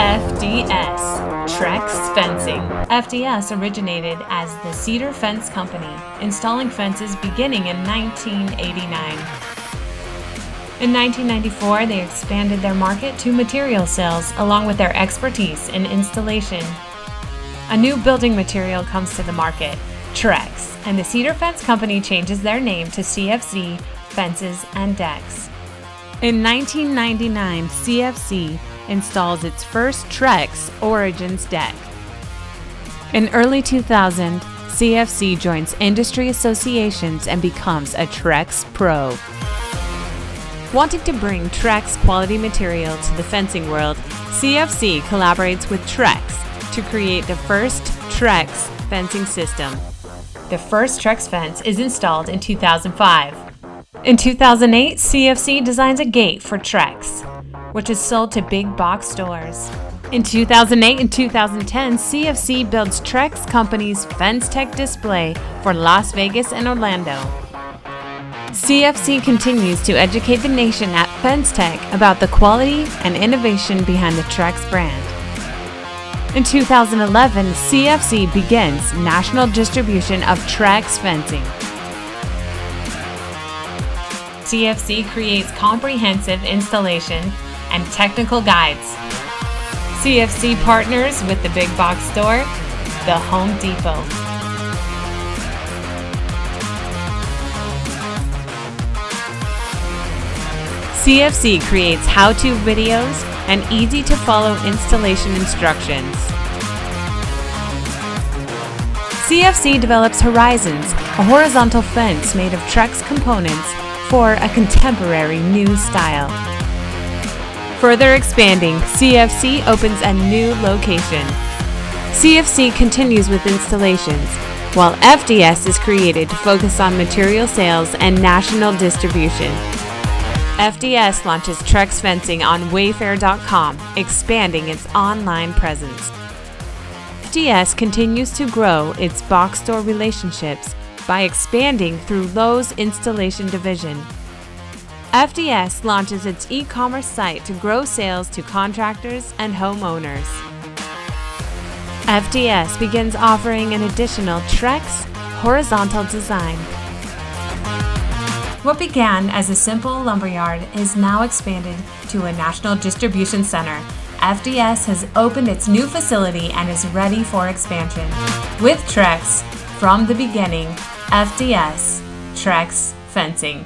FDS, Trex Fencing. FDS originated as the Cedar Fence Company, installing fences beginning in 1989. In 1994, they expanded their market to material sales along with their expertise in installation. A new building material comes to the market, Trex, and the Cedar Fence Company changes their name to CFC Fences and Decks. In 1999, CFC installs its first Trex Origins deck. In early 2000, CFC joins industry associations and becomes a Trex Pro. Wanting to bring Trex quality material to the fencing world, CFC collaborates with Trex to create the first Trex fencing system. The first Trex fence is installed in 2005. In 2008, CFC designs a gate for Trex, which is sold to big box stores. In 2008 and 2010, CFC builds Trex Company's Fence Tech display for Las Vegas and Orlando. CFC continues to educate the nation at Fence Tech about the quality and innovation behind the Trex brand. In 2011, CFC begins national distribution of Trex fencing. CFC creates comprehensive installation and technical guides. CFC partners with the big box store, the Home Depot. CFC creates how-to videos and easy-to-follow installation instructions. CFC develops Horizons, a horizontal fence made of Trex components for a contemporary new style. Further expanding, CFC opens a new location. CFC continues with installations, while FDS is created to focus on material sales and national distribution. FDS launches Trex Fencing on Wayfair.com, expanding its online presence. FDS continues to grow its box store relationships by expanding through Lowe's installation division. FDS launches its e-commerce site to grow sales to contractors and homeowners. FDS begins offering an additional Trex horizontal design. What began as a simple lumberyard is now expanded to a national distribution center. FDS has opened its new facility and is ready for expansion. With Trex, from the beginning, FDS, Trex Fencing.